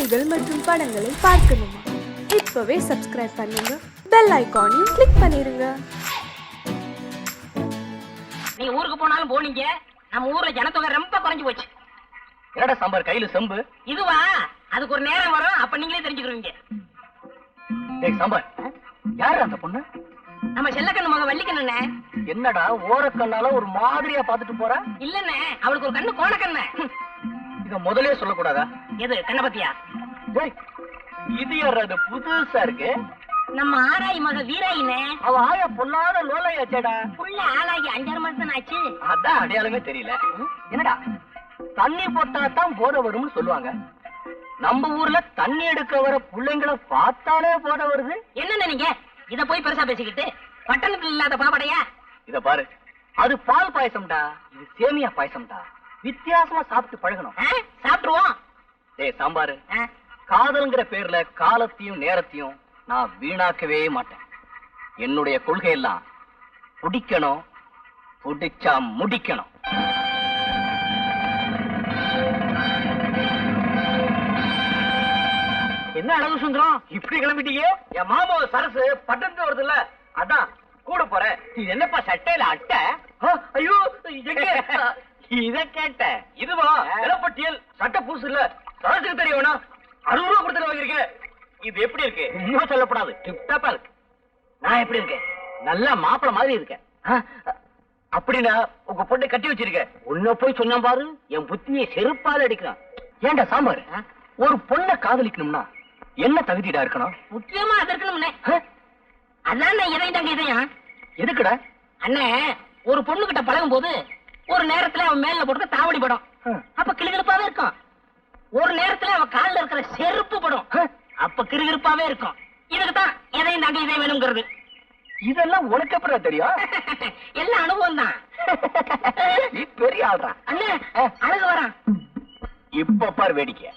செய்திகள் மற்றும் படங்களை பார்க்கணுமா? இப்பவே சப்ஸ்கிரைப் பண்ணுங்க, பெல் ஐகானையும் கிளிக் பண்ணிருங்க. நீ ஊருக்கு போனாலும் போனீங்க, நம்ம ஊர்ல ஜனத்தொகை ரொம்ப குறைஞ்சு போச்சு. என்னடா சாம்பார் கையில செம்பு? இதுவா? அதுக்கு ஒரு நேரம் வரும், அப்ப நீங்களே தெரிஞ்சுக்கிறீங்க. டேய் சாம்பார், யாரு அந்த பொண்ணு? நம்ம செல்லக்கண்ணு மக வள்ளிக்கண்ணே. என்னடா ஓரக்கண்ணால ஒரு மாதிரியா பாத்துட்டு போறா? இல்லண்ணே, அவளுக்கு ஒரு கண்ணு கோணக்கண்ணு. இத முதலே சொல்லக்கூடாதா? எது கண்ண பத்தியா? டேய், இது யாராவது புதுசா இருக்கு? நம்ம ஆராய் மக வீராயினே. அவ ஆயா பொல்லாத லோலையாச்சேடா. புள்ள ஆளாகி 5-6 மாசம் ஆச்சு. அதான் அடையாளமே தெரியல. என்னடா தண்ணி போட்டா தான் போத வரும்னு சொல்லுவாங்க. நம்ம ஊர்ல தண்ணி எடுக்க வர பிள்ளைங்களை பார்த்தாலே போத வருது. என்னன்னு நீங்க இத போய் பெருசா பேசிக்கிட்டு, பட்டணத்துல இல்லாத பாவடையா? இத பாரு, அது பால் பாயசம்டா, இது சேமியா பாயசம்டா. வித்தியாசமா சாப்பிட்டு பழகணும். சாப்பிட்டுருவோம். டேய் சாம்பாரு, காதல்ங்கிற பேர்ல காலத்தையும் நேரத்தையும் நான் வீணாக்கவே மாட்டேன். என்னுடைய கொள்கை எல்லாம் பிடிக்கணும், பிடிச்சா முடிக்கணும். என்ன அழகு சுந்தரம், இப்படி கிளம்பிட்டீங்க? என் மாமா சரசு பட்டணத்து வருது இல்ல, அதான் கூட போறேன். இது என்னப்பா சட்டையில அட்டை? ஐயோ, இத கேட்ட இதுவா? இளப்பட்டியல் சட்டை பூசு இல்ல, சரசுக்கு தெரிய வேணா. 60 ரூபா கொடுத்து வாங்கிருக்கேன். இது எப்படி இருக்கு? இன்னும் சொல்லப்படாது, டிப்டாப்பா இருக்கு. நான் எப்படி இருக்கேன்? நல்ல மாப்பிள மாதிரி இருக்கேன். அப்படின்னா உங்க பொண்ணை கட்டி வச்சிருக்க. உன்ன போய் சொன்ன பாரு, என் புத்தியை செருப்பால அடிக்கிறான். ஏண்டா சாம்பார், ஒரு பொண்ணை காதலிக்கணும்னா என்ன தகுதிடா இருக்கணும்? முக்கியமா அது இருக்கணும்னே. அதான் இதையும் தாங்க இதையும். எதுக்குடா? அண்ணே, ஒரு பொண்ணு கிட்ட பழகும் போது ஒரு நேரத்துல அவன் மேல போட்டு தாவடி படம், அப்ப கிளுகிருப்பாவே இருக்கும். ஒரு நேரத்துல அவன் காலில் இருக்கிற செருப்பு படம், அப்ப கிருகிருப்பாவே இருக்கும். இதுக்குதான் எதையும் தாங்க இதை வேணுங்கிறது. இதெல்லாம் உனக்கு அப்புறம் தெரியும்? எல்லாம் அனுபவம் தான். நீ பெரிய ஆள்றா. அண்ணே, அழகு வரான். இப்ப பார் வேடிக்கை.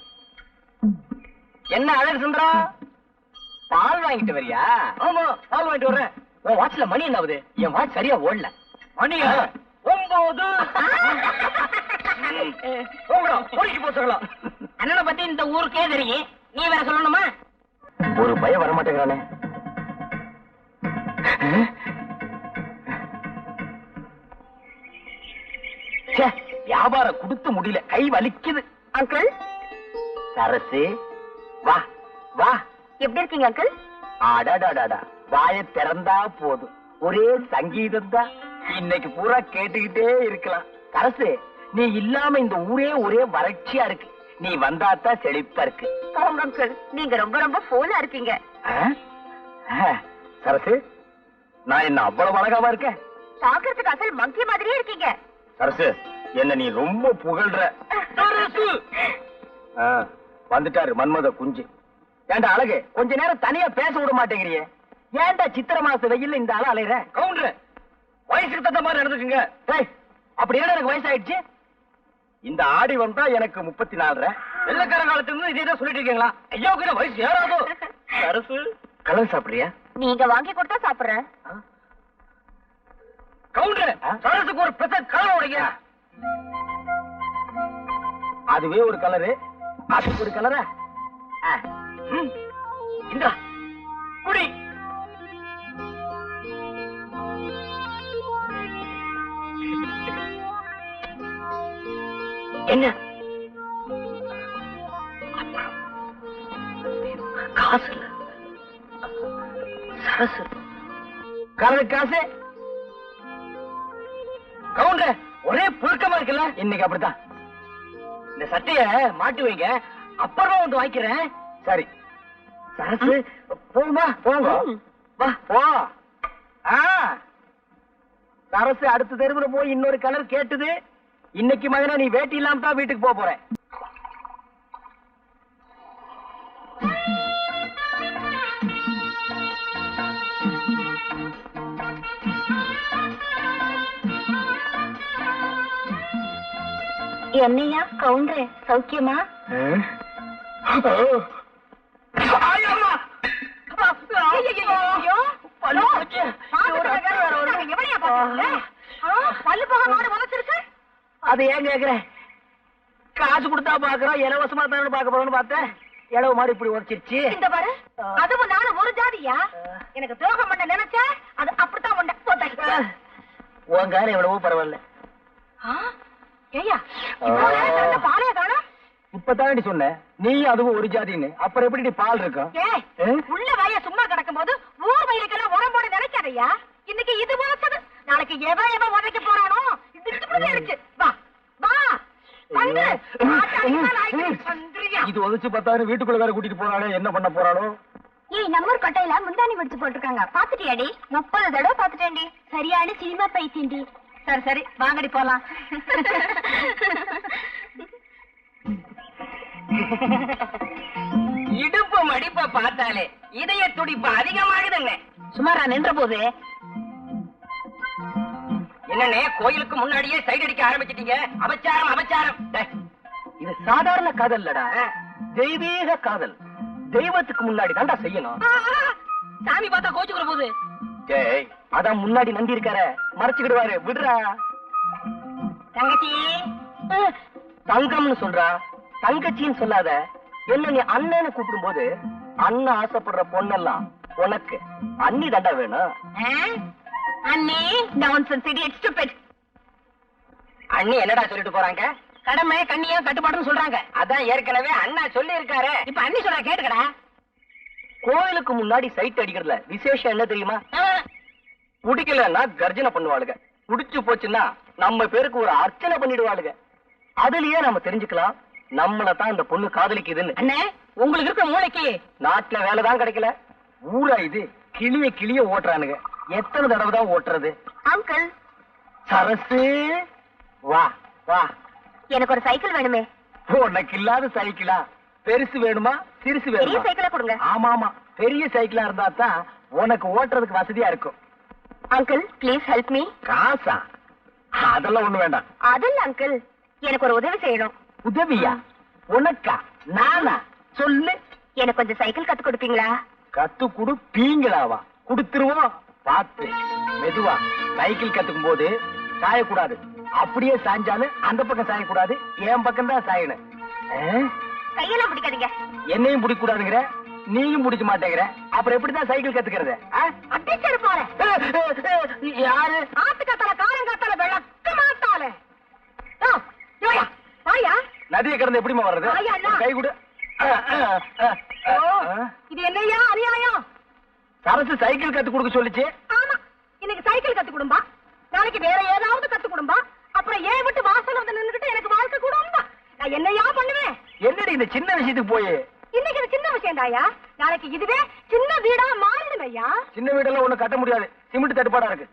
என்ன அழகு சுந்தரா, பால் வாங்கிட்டு வரியா? ஆமா, பால் வாங்கிட்டு வர்றேன். உன் வாட்ச்ல மணி என்ன ஆகுது? என் வாட்ச் சரியா ஓடல. மணியா? 9. போச்சுக்கலாம். அண்ணனை பத்தி இந்த ஊருக்கே தெரியும், நீ வேற சொல்லணுமா? ஒரு பயம் வரமாட்டேங்கிறானே. வியாபாரம் கொடுத்து முடியல, கை வலிக்குது. அங்கிள், சரசு வா வா. எப்படி இருக்கீங்க அங்கிள்? அடாடாடாடா, வாய திறந்தா போதும், ஒரே சங்கீதம் தான். இன்னைக்கு பூரா கேட்டுக்கிட்டே இருக்கலாம். சரசு, நீ இல்லாம இந்த ஊரே ஒரே வறட்சியா இருக்கு. நீ வந்தாத்தான் செழிப்பா இருக்கு. போங்க அங்கிள், நீங்க ரொம்ப ரொம்ப போலா இருக்கீங்க. சரசு, நான் என்ன அவ்வளவு அழகாவா இருக்கேன்? பாக்குறதுக்கு அசல் மங்கி மாதிரியே இருக்கீங்க. சரசு, என்ன நீ ரொம்ப புகழ்ற. வந்துட்டாரு மன்மத குஞ்சு. ஏண்டா அழகு, கொஞ்ச நேரம் தனியா பேச விட மாட்டேங்கிறியே? ஏண்டா சித்திர மாச வெயில்ல இந்த ஆள அலையற? கவுண்டர், வயசுக்கு தகுந்த மாதிரி நடந்துக்குங்க. அப்படி என்ன எனக்கு வயசாயிடுச்சு? இந்த ஆடி வந்தா எனக்கு 34. வெள்ளக்கார காலத்துல இருந்து இதே தான் சொல்லிட்டு இருக்கீங்களா? ஐயாவுக்கு வயசு ஏறாதோ? சரசு, கலர் சாப்பிடுறியா? நீங்க வாங்கி கொடுத்தா சாப்பிடுறேன். கவுண்டர், சரசுக்கு ஒரு பெசட் கலர் உடைங்க. அதுவே ஒரு கலரு, அதுக்கு ஒரு கலரா? இந்தா குடி. என்ன காசு இல்ல சரசு, கலரு காசு. கவுண்டர், ஒரே புழுக்கமா இருக்குல்ல? இன்னைக்கு அப்படித்தான். இந்த சட்டைய மாட்டி வைங்க, அப்புறமா வந்து வாங்கிக்கிறேன். சரி சரசு, போமா போங்க. வா போ. சரசு அடுத்த தெருவுல போய் இன்னொரு கலர் கேட்டுது. இன்னைக்கு மகனா நீ வேட்டி இல்லாம தான் வீட்டுக்கு போக போறேன். என்னையா கவுண்டரே, சௌக்கியமா? அது ஏன் கேக்குற? காசு கொடுத்தா பாக்குறோம், இலவசமா தான் பார்க்க போறோம்னு பார்த்தேன். இளவு மாடு இப்படி உரைச்சிருச்சு. இந்த பாரு, அதுவும் நானும் ஒரு ஜாதியா? எனக்கு துரோகம் பண்ண நினைச்சா அது அப்படித்தான் பண்ண. உன் காலம் எவ்வளவோ பரவாயில்ல. ஏய்யா, இவ்வளவு நேரம் திறந்த பாலைய காணோம்? இப்பதாண்டி சொன்ன நீ அதுவும் ஒரு ஜாதின்னு, அப்புறம் எப்படி பால் இருக்கும்? ஏய், உள்ள வாய சும்மா கிடக்கும் போது ஊர் வயலுக்கெல்லாம் உரம் போட நினைக்காதய்யா. இன்னைக்கு இது வாசது, நாளைக்கு எவன் உதைக்க போறானோ இது. வா வா வந்து, இது உதச்சு பார்த்தாரு, வீட்டுக்குள்ள வேற கூட்டிட்டு போறாளே, என்ன பண்ண போறாளோ? ஏய், நம்ம ஊர் கொட்டையில முந்தானி விடுத்து போட்டிருக்காங்க, பாத்துட்டியாடி? 30 தடவை பாத்துட்டேன்டி. சரியான சினிமா பைத்தியண்டி. சரி சரி, வாங்கடி போலாம். இடுப்பு மடிப்ப பார்த்தாலே இதய துடிப்பு அதிகமாகுதுங்க. சுமாரா நின்ற போது என்னன்னே கோயிலுக்கு முன்னாடியே சைடு அடிக்க ஆரம்பிச்சிட்டீங்க. அபச்சாரம் அபச்சாரம். இது சாதாரண காதல் இல்லடா, தெய்வீக காதல். தெய்வத்துக்கு முன்னாடி தான்டா செய்யணும். சாமி பார்த்தா கோச்சுக்கிற போது. ஏய், அதான் முன்னாடி நந்தி இருக்கார, மறைச்சுக்கிடுவாரு, விடுறா. தங்கச்சி தங்கம்னு சொல்றா, தங்கச்சின்னு சொல்லாத. என்ன நீ அண்ணன்னு கூப்பிடும் போது அண்ணன் ஆசைப்படுற பொண்ணெல்லாம் உனக்கு அண்ணி தாண்டா வேணும். அண்ணி நான்சென்ஸ் இடியட் ஸ்டூபிட். அண்ணி என்னடா சொல்லிட்டு போறாங்க? கடமை கண்ணியம் கட்டுப்பாடுன்னு சொல்றாங்க. அதான் ஏற்கனவே அண்ணா சொல்லி இருக்காரு. இப்ப அண்ணி சொல்ற கேட்டுக்கடா. கோயிலுக்கு முன்னாடி சைட் அடிக்கிறதுல விசேஷம் என்ன தெரியுமா? பிடிக்கலன்னா கர்ஜனை பண்ணுவாளுங்க, புடிச்சு போச்சுன்னா நம்ம பேருக்கு ஒரு அர்ச்சனை பண்ணிடுவாளுங்க. அதுலயே நம்ம தெரிஞ்சுக்கலாம் நம்மள தான் இந்த பொண்ணு காதலிக்குதுன்னு. அண்ணே, உங்களுக்கு இருக்க மூளைக்கு நாட்டுல வேலைதான் கிடைக்கல, ஊரா இது கிளிய கிளிய ஓட்டுறானுங்க. எத்தனை தடவை தான் ஓட்டுறது? அங்கிள், சரசு வா வா. எனக்கு ஒரு சைக்கிள் வேணுமே. உனக்கு இல்லாத சைக்கிளா? பெருசு வேணுமா சிறுசு பெரிய வேணுமா? சைக்கிளா கொடுங்க. ஆமா ஆமா, பெரிய சைக்கிளா இருந்தா தான் உனக்கு ஓட்டுறதுக்கு வசதியா இருக்கும். Uncle, please help me. காசா? அதெல்லாம் ஒண்ணு வேண்டாம். அதில்ல அங்கிள், எனக்கு ஒரு உதவி செய்யணும். உதவியா? உனக்கா? நானா? சொல்லு. எனக்கு கொஞ்சம் சைக்கிள் கத்து கொடுப்பீங்களா? கத்து குடுப்பீங்களாவா? குடுத்துருவோம். பார்த்து மெதுவா. சைக்கிள் கத்துக்கும் போது சாயக்கூடாது, அப்படியே சாஞ்சாலும் அந்த பக்கம் சாயக்கூடாது, என் பக்கம் தான் சாயணும். கையெல்லாம் பிடிக்காதீங்க. என்னையும் பிடிக்க கூடாதுங்கிற, நீயும் பிடிக்க மாட்டேங்கிற, அப்புறம் எப்படிதான் சைக்கிள் கத்துக்கிறது? அடிச்சது போறேன். யாரு? ஆத்துக்காத்தால காரங்காத்தால விளக்க மாட்டாளே. வாயா, நதியை கடந்து எப்படிமா வர்றது? ஐயா, அண்ணா. கை கொடு. இது என்னையா அநியாயம்? சரசு சைக்கிள் கத்து கொடுக்க சொல்லிச்சு. ஆமா, இன்னைக்கு சைக்கிள் கத்து கொடும்பா, நாளைக்கு வேற ஏதாவது கத்து கொடும்பா, அப்புறம் ஏன் விட்டு வாசல் வந்து நின்னுகிட்டு எனக்கு வாழ்க்கை கொடும்பா. நான் என்னையா பண்ணுவேன்? என்னடி இந்த சின்ன விஷயத்துக்கு போய்? இன்னைக்கு இது சின்ன விஷயம் தாயா, நாளைக்கு இதுவே சின்ன வீடா மாறிடும் ஐயா. சின்ன வீடெல்லாம் ஒண்ணு கட்ட முடியாது, சிமெண்ட் தட்டுப்பாடா இருக்கு.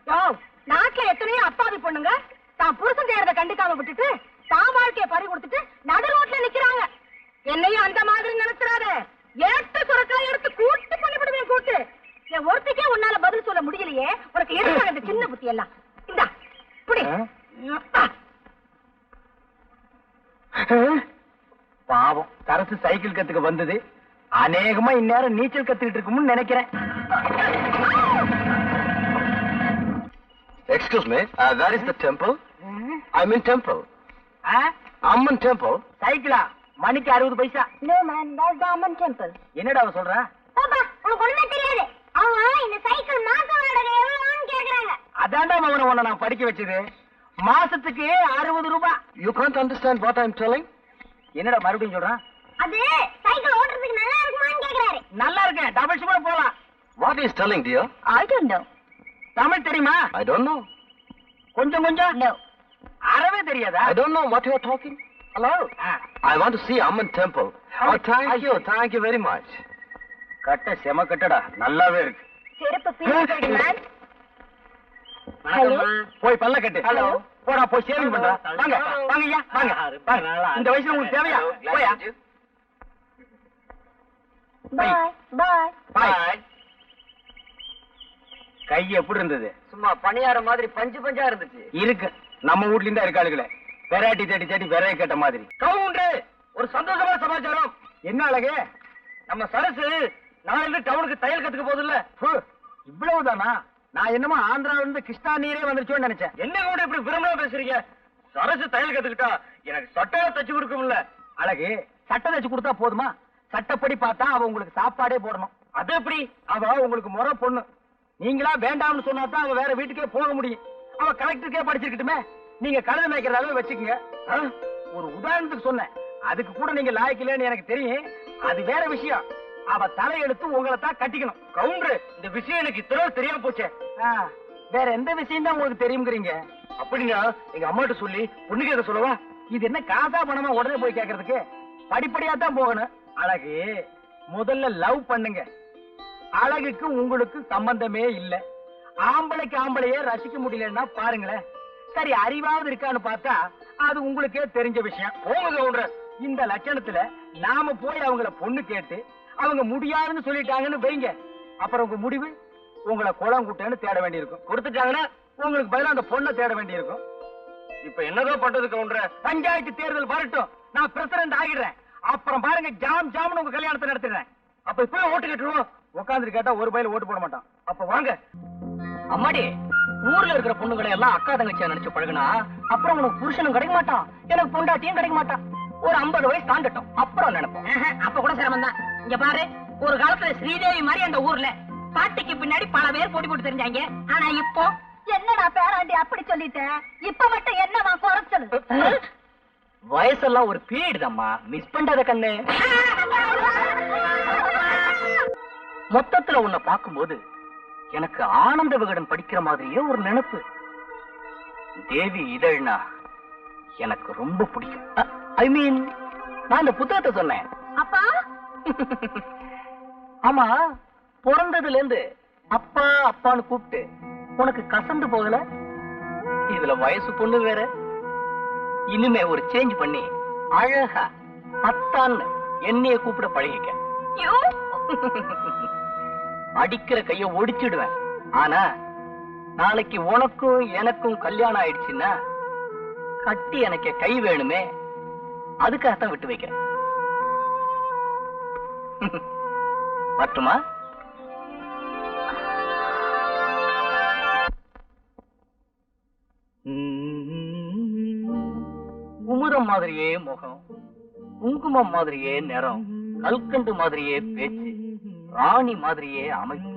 நாட்டுல எத்தனையோ அப்பாவி பொண்ணுங்க தான் புருஷன் செய்யறத கண்டுக்காம விட்டுட்டு தான் வாழ்க்கைய பறி கொடுத்துட்டு நடு ரோட்ல நிக்கிறாங்க. என்னையும் அந்த மாதிரி நினைச்சிடாத. ஏட்டு சுரக்காய் எடுத்து கூட்டு பண்ணிவிடுவேன். கூட்டு என் ஒருத்திக்கே உன்னால பதில் சொல்ல முடியலையே, உனக்கு எதுக்காக இந்த சின்ன புத்தி எல்லாம்? இந்தா புடி. பாவம், சரசு சைக்கிள் கத்துக்க வந்தது அநேகமா இந்நேரம் நீச்சல் கத்துக்கிட்டு இருக்கும்னு நினைக்கிறேன். Excuse me, where is the temple? I'm in temple. Amman temple. சைக்கிளா? மணிக்கு 60 பைசா. No man, that's the Amman temple. என்னடா அவ சொல்றா? பாப்பா, உனக்கு ஒண்ணுமே தெரியாது. அவங்க இந்த சைக்கிள் மாச வாடகை எவ்வளவுன்னு கேக்குறாங்க. அதான்டா மவன உன்னை நான் படிக்க வச்சது. மாசத்துக்கு 60 ரூபாய். You can't understand what I'm telling? என்னடா மறுபடியும் சொல்றான்? அது சைக்கிள் ஓட்டுறதுக்கு நல்லா இருக்குமான்னு கேக்குறாரு. நல்லா இருக்கு, டபுள் கூட போலாம். What is telling, dear? I don't know. Tamil தெரியுமா? I don't know. கொஞ்சம் கொஞ்சம். No. அறவே தெரியாதா? I don't know what you're talking. Hello? I want to see Amman temple. Oh, thank you very much. கட்ட செம கட்டடா, நல்லாவே இருக்கு. செருப்பு பீஸ் மேன். ஹலோ. போய் பல்ல கட்டு. ஹலோ. போடா, போய் சேவிங் பண்றா. வாங்க வாங்க ஐயா, வாங்க. இந்த வயசுல உங்களுக்கு தேவையா? போயா. Bye. Bye. பாய். கை எப்படி இருந்தது? சும்மா பணியார மாதிரி பஞ்சு பஞ்சா இருந்துச்சு. இருக்கு, நம்ம வீட்ல இருந்தா இருக்காளுங்களே, வெரைட்டி தேடி தேடி விரைய கேட்ட மாதிரி. கவுண்டரு, ஒரு சந்தோஷமான சமாச்சாரம். என்ன அழகு? நம்ம சரசு நாளைக்கு டவுனுக்கு தையல் கத்துக்க போகுதுல்ல. இவ்வளவுதானா? நான் என்னமோ ஆந்திராவில இருந்து கிருஷ்ணா நீரே வந்துருச்சோன்னு நினைச்சேன். என்ன கூட இப்படி விரும்பலாம் பேசுறீங்க? சரசு தையல் கத்துக்கிட்டா எனக்கு சட்டையா தச்சு கொடுக்கும்ல. அழகு, சட்டை தச்சு கொடுத்தா போதுமா? சட்டப்படி பார்த்தா அவ உங்களுக்கு சாப்பாடே போடணும். அது எப்படி? அவ உங்களுக்கு முறை பொண்ணு. நீங்களா வேண்டாம்னு சொன்னா தான் அவ வேற வீட்டுக்கே போக முடியும். அவ கலெக்டருக்கே படிச்சிருக்கட்டுமே. நீங்க கழுதை மேய்க்கிறதாவே வச்சுக்கோங்க. ஒரு உதாரணத்துக்கு சொன்னேன். அதுக்கு கூட நீங்க லாய்க்கலன்னு எனக்கு தெரியும். அது வேற விஷயம். அவ தலையெடுத்து உங்களை தான் கட்டிக்கணும். கவுண்டர், இந்த விஷயம் எனக்கு இத்தனை தெரியாம போச்சே. வேற எந்த விஷயம் தான் உங்களுக்கு தெரியுங்கிறீங்க? அப்படின்னா எங்க அம்மாட்ட சொல்லி பொண்ணு கேட்க சொல்லவா? இது என்ன காசா பணமா உடனே போய் கேட்கறதுக்கு? படிப்படியா தான் போகணும். அழகு, முதல்ல லவ் பண்ணுங்க. அழகுக்கு உங்களுக்கு சம்பந்தமே இல்ல. ஆம்பளைக்கு ஆம்பளையே ரசிக்க முடியலன்னா பாருங்களேன். சரி, அறிவாவது இருக்கான்னு பார்த்தா அது உங்களுக்கே தெரிஞ்ச விஷயம். போங்க கவுண்டர், இந்த லட்சணத்துல நாம போய் அவங்கள பொண்ணு கேட்டு அவங்க முடியாதுன்னு சொல்லிட்டாங்கன்னு வைங்க. அப்புறம் உங்க முடிவு உங்களை குளம் குட்டேன்னு தேட வேண்டியிருக்கும். கொடுத்துட்டாங்கன்னா உங்களுக்கு பதிலா அந்த பொண்ணை தேட வேண்டியிருக்கும். இப்ப என்னதான் பண்றது கவுண்டர்? பஞ்சாயத்து தேர்தல் வரட்டும், நான் பிரசிடண்ட் ஆகிடுறேன். அப்புறம் பாருங்க, ஜாம் ஜாம்னு உங்க கல்யாணத்தை நடத்திடுறேன். அப்ப இப்பவே ஓட்டு கேட்டுருவோம். உட்காந்துட்டு கேட்டா ஒரு பையில ஓட்டு போட மாட்டான். அப்ப வாங்க. அம்மாடி, ஊர்ல இருக்கிற பொண்ணுகளை எல்லாம் அக்கா தங்கச்சியா நினைச்சு பழகுனா அப்புறம் உனக்கு புருஷனும் கிடைக்க மாட்டான், எனக்கு பொண்டாட்டியும் கிடைக்க மாட்டான். ஒரு 50 வயசு தாண்டட்டும், அப்புறம் நினைப்போம். அப்ப கூட சிரமம் தான். இங்க பாரு, ஒரு காலத்துல ஸ்ரீதேவி மாதிரி அந்த ஊர்ல பாட்டிக்கு பின்னாடி பல பேர் போட்டி போட்டு தெரிஞ்சாங்க. ஆனா இப்போ என்னடா பேராண்டி அப்படி சொல்லிட்டேன்? இப்ப மட்டும் என்னவா குறைச்சல்? வயசெல்லாம் ஒரு பீரியட் தான்மா, மிஸ் பண்றத கண்ணு. மொத்தத்துல உன்னை பார்க்கும்போது எனக்கு ஆனந்த விகடன் படிக்கிற மாதிரியே ஒரு நினைப்பு. தேவி இதழ்னா எனக்கு ரொம்ப பிடிக்கும். ஐ மீன், நான் இந்த புத்தகத்தை சொன்னேன். அப்பா, ஆமா, பிறந்ததுல இருந்து அப்பா அப்பான்னு கூப்பிட்டு உனக்கு கசந்து போகல? இதுல வயசு பொண்ணு வேற. இனிமே ஒரு சேஞ்ச் பண்ணி அழகா அத்தான்னு என்னைய கூப்பிட பழகிக்க. அடிக்கிற கைய ஒடிச்சிடுவேன். ஆனா நாளைக்கு உனக்கும் எனக்கும் கல்யாணம் ஆயிடுச்சுன்னா கட்டி எனக்கு கை வேணுமே, அதுக்காகத்தான் விட்டு வைக்கிறேன். வரட்டுமா? குமுதம் மாதிரியே முகம், குங்குமம் மாதிரியே நிறம், கல்கண்டு மாதிரியே பேச்சு, ராணி மாதிரியே அமைப்பு.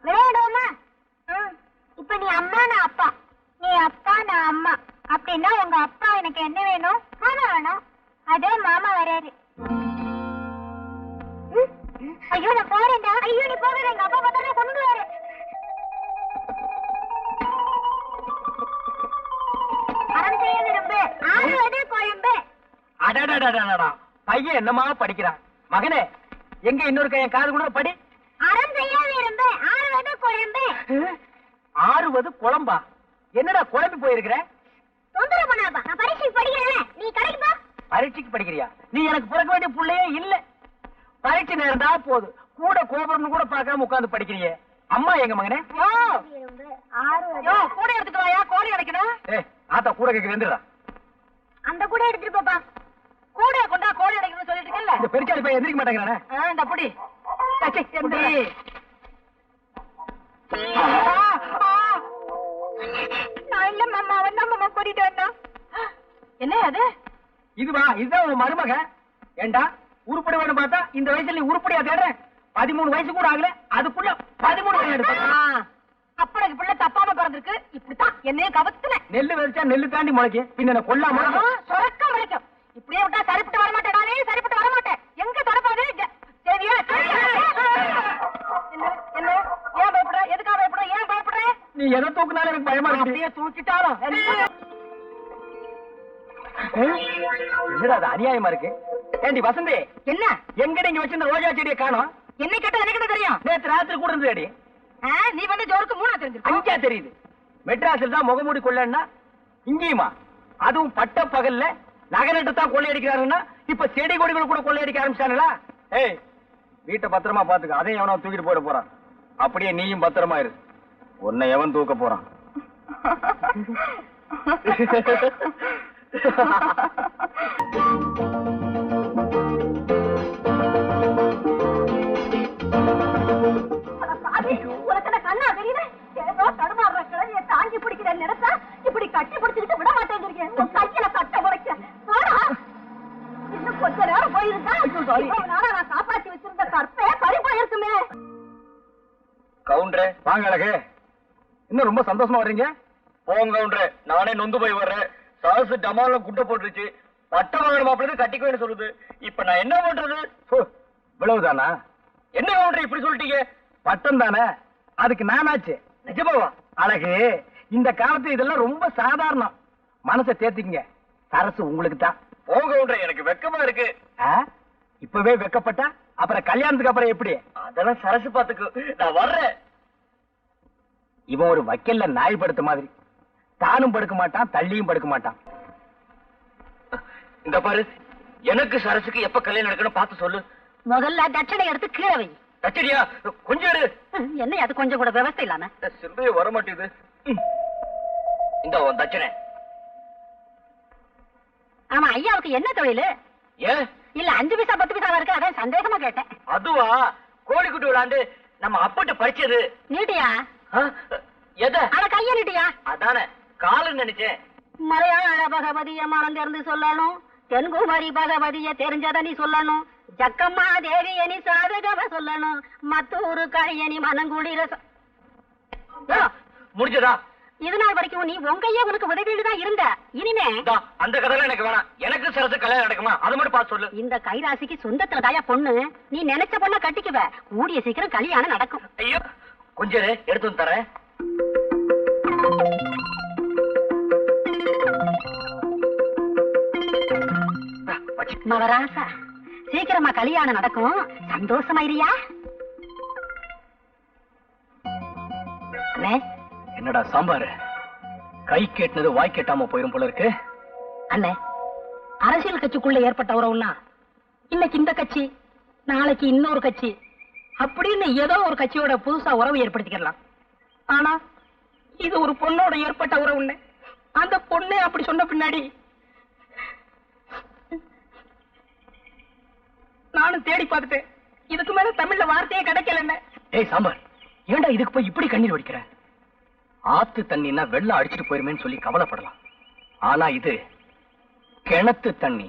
விளையாடுவோமா? இப்ப நீ அம்மா, நான் அப்பா. நீ அப்பா, நான் அம்மா. அப்படின்னா உங்க அப்பா எனக்கு என்ன வேணும்? மாமா வேணும். அதே மாமா வராரு. ஐயோ, நான் போறேன்டா. ஐயோ, நீ போகாத. எங்க அப்பா பார்த்தா கொண்டுவாரு. அறம் செய்ய விரும்பு, ஆறுவது குழம்பு. அடடடடடா, பையன் என்னமா படிக்கிறான். மகனே, எங்க இன்னொரு கையன் காது கூட படி. அறம் செய்ய விரும்பு, ஆறுவது குழம்பு. ஆறுவது குழம்பா? என்னடா குழம்பு போயிருக்கிற? தொந்தரவு பண்ணாதப்பா, நான் பரீட்சைக்கு படிக்கிறேன். நீ கடைக்கு போ. பரீட்சைக்கு படிக்கிறியா? நீ எனக்கு பிறக்க வேண்டிய புள்ளையே இல்ல. பரீட்சை நேரம் தான் போது, கூட கோபுரம்னு கூட பார்க்காம உட்கார்ந்து படிக்கிறியே. அம்மா எங்க மகனே? விரும்பு, ஆறுவது. கூட எடுத்துட்டு வாயா, கோழி அடைக்கணும். ஆத்தா கூட கேக்குறா. அந்த கூட எடுத்துட்டு போப்பா. கூட கொண்டா கோழி அடைக்கணும்னு சொல்லிட்டு இருக்கல. இந்த பெருச்சாளி பையன் எந்திரிக்க மாட்டேங்கிறானே. இந்த புடி. என்ன அது? இதுவா? இதுதான் உன் மருமக. ஏண்டா உருப்படி வேணும் பார்த்தா இந்த வயசுல நீ உருப்படியா தேடுற? 13 வயசு கூட ஆகல, அதுக்குள்ள 13 விளையாடு. அப்பனுக்கு பிள்ளை தப்பாம பிறந்திருக்கு. இப்படித்தான் என்னைய கவத்துல. நெல்லு விதைச்சா நெல்லு தாண்டி முளைக்கும். பின்ன கொல்லாம சொரக்க முளைக்கும். இப்படியே விட்டா சரிப்பட்டு வரமாட்டேன். நானே சரிப்பட்டு வரமாட்டேன். எங்க தொடப்பாது? சரியா? என்ன என்ன? ஏன் பயப்படுற? எதுக்காக பயப்படுற? ஏன் பயப்படுற? நீ எதை தூக்குனாலும் எனக்கு பயமா இருக்கு. அப்படியே தூக்கிட்டாலும் என்னடா அது அநியாயமா இருக்கு. ஏண்டி வசந்தி, என்ன எங்கடி இங்க வச்சிருந்த ரோஜா செடியை காணோம்? என்னை கேட்டது எனக்கு என்ன தெரியும்? நேத்து ராத்திரி கூட இருந்தது. நீ வந்து ஜோருக்கு 3 தெரிஞ்சிருக்க. அஞ்சா தெரியுது. மெட்ராஸில் தான் முகமூடி கொள்ளன்னா இங்கேயுமா? அதுவும் பட்ட பகல்ல நகரட்டு தான் கொள்ளையடிக்கிறாருன்னா இப்ப செடி கொடிகள் கூட கொள்ளையடிக்க ஆரம்பிச்சானுங்களா? ஏய், வீட்டை பத்திரமா பாத்துக்க. அதையும் எவனோ தூக்கிட்டு போயிட போறான். அப்படியே நீயும் பத்திரமா இரு. உன்னை எவன் தூக்க போறான்? உனக்கு கண்ணா தெரியல ஏதோ தடுமாறுற கிழவிய தாங்கி பிடிக்கிற நினைச்சா இப்படி கட்டி பிடிச்சிட்டு விட மாட்டேங்கிறீங்க கையில கட்ட முறைக்க இன்னும் கொஞ்ச நேரம் போயிருந்தா நானா நான் காப்பாத்தி வச்சிருந்த கற்பே பறி போயிருக்குமே. கவுண்டரே வாங்க அழகு, இன்னும் ரொம்ப சந்தோஷமா வர்றீங்க. போங்க கவுண்டரே, நானே நொந்து போய் வர்றேன். சரசு டமால குட்டை போட்டுருச்சு. பட்ட வாங்கணும் மாப்பிள்ளை கட்டிக்குவேன்னு சொல்லுது. இப்ப நான் என்ன பண்றது? இவ்வளவுதானா? என்ன கவுண்டரே இப்படி சொல்லிட்டீங்க? பட்டம் தானே, அதுக்கு நானாச்சு. நிஜமாவா? அழகு, இந்த காலத்து இதெல்லாம் ரொம்ப சாதாரணம். மனசை தேத்திக்கங்க, சரசு உங்களுக்கு தான். போங்க கவுண்டரே, எனக்கு வெக்கமா இருக்கு. இப்பவே வெக்கப்பட்டா அப்புறம் கல்யாணத்துக்கு அப்புறம் எப்படி? அதெல்லாம் சரசு பாத்துக்கு, நான் வர்றேன். இவன் ஒரு வக்கல்ல நாய் படுத்த மாதிரி, தானும் படுக்க மாட்டான், தள்ளியும் படுக்க மாட்டான். இந்த பாரு, எனக்கு சரசுக்கு எப்ப கல்யாணம் நடக்கணும் பார்த்து சொல்லு. முதல்ல தட்சணை எடுத்து கீழே வை. தச்சடியா கொஞ்சம் இரு. என்ன அது கொஞ்சம் கூட விவசாய இல்லாம சிந்தைய வர மாட்டேங்குது. இந்த உன் தச்சனை. ஆமா, ஐயாவுக்கு என்ன தொழில்? ஏன் இல்ல 5 பைசா 10 பைசா இருக்கு, அதான் சந்தேகமா கேட்டேன். அதுவா, கோழிக்குட்டி விளாண்டு நம்ம அப்பட்ட பறிச்சது. நீட்டியா? எத? அட கைய நீட்டியா? அதானே காலு நினைச்சேன். மலையாள பகவதிய மறந்திருந்து சொல்லணும், தென்குமரி பகவதிய தெரிஞ்சத நீ சொல்லணும், ஜக்கம்மா தேவிய நீ சாதகவ சொல்லணும், மத்தூரு கழிய நீ மனங்குளிர முடிஞ்சதா? இது நாள் வரைக்கும் நீ உங்கையே உனக்கு உதவிட்டு தான் இருந்த. இனிமே அந்த கதையில எனக்கு வேணாம். எனக்கு சரசு கல்யாணம் நடக்குமா அது மட்டும் பார்த்து சொல்லு. இந்த கைராசிக்கு சொந்தத்துல தாயா பொண்ணு, நீ நினைச்ச பொண்ண கட்டிக்குவ. கூடிய சீக்கிரம் கல்யாணம் நடக்கும். ஐயோ கொஞ்சம் எடுத்து வந்து தரேன். மகராசா, சீக்கிரமா கல்யாணம் நடக்கும், சந்தோஷமாயிரியா? என்னடா சாம்பாரு, கை கேட்டினது வாய் கேட்டாம போயிரும் போல இருக்கு. அண்ணே, அரசியல் கட்சிக்குள்ள ஏற்பட்ட உறவுன்னா இன்னைக்கு இந்த கட்சி, நாளைக்கு இன்னொரு கட்சி அப்படின்னு ஏதோ ஒரு கட்சியோட புதுசா உறவு ஏற்படுத்திக்கலாம். ஆனா இது ஒரு பொண்ணோட ஏற்பட்ட உறவுன்னு அந்த பொண்ணே அப்படி சொன்ன பின்னாடி நானும் தேடி பார்த்துட்டேன். இதுக்கு மேல தமிழ்ல வார்த்தையே கிடைக்கல. ஏய் சாம்பார், ஏண்டா இதுக்கு போய் இப்படி கண்ணீர் வடிக்கிற? ஆத்து தண்ணின்னா வெள்ளம் அடிச்சுட்டு போயிருமேன்னு சொல்லி கவலைப்படலாம். ஆனா இது கிணத்து தண்ணி.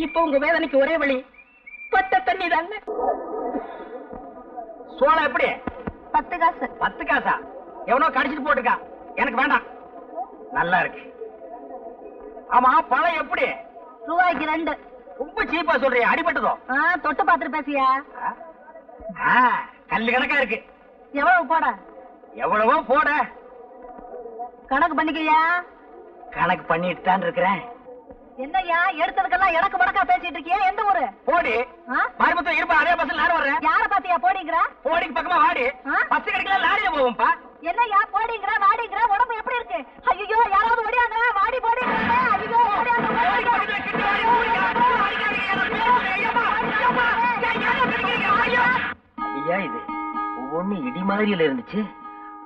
இப்ப உங்க வேதனைக்கு ஒரே வழி பட்ட தண்ணி தானே. சோளம் எப்படி? 10 காசு. 10 காசா? எவனோ கடிச்சிட்டு போட்டுக்கா, எனக்கு வேண்டாம். நல்லா இருக்கு. ஆமா, பழம் எப்படி? ரூபாய்க்கு 2. ரொம்ப சீப்பா சொல்றிய, அடிபட்டதோ? தொட்டு பாத்துட்டு பேசியா? கல்லு கணக்கா இருக்கு. எவ்வளவு போட? எவ்வளவோ போட. கணக்கு பண்ணிக்கையா? கணக்கு பண்ணிட்டு தான் இருக்கிறேன். என்னய்யா எடுத்ததுக்கெல்லாம் எனக்கு மடக்கா பேசிட்டு இருக்கியா? எந்த ஊரு? போடி. மறுபடியும் இருப்பா, அதே பஸ்ல நானும் வர்றேன். யார பாத்தியா போடிங்கிற? போடிக்கு பக்கமா வாடி. பஸ் கிடைக்கல, லாரியில போவோம்ப்பா. என்னய்யா போடிங்கிற வாடிங்கிற? உடம்பு எப்படி இருக்கு? ஐயோ, யாராவது ஓடியாங்க, வாடி போடிங்கிற. ஐயோ, ஐயா, இது ஒவ்வொன்னு இடி மாதிரியில இருந்துச்சு.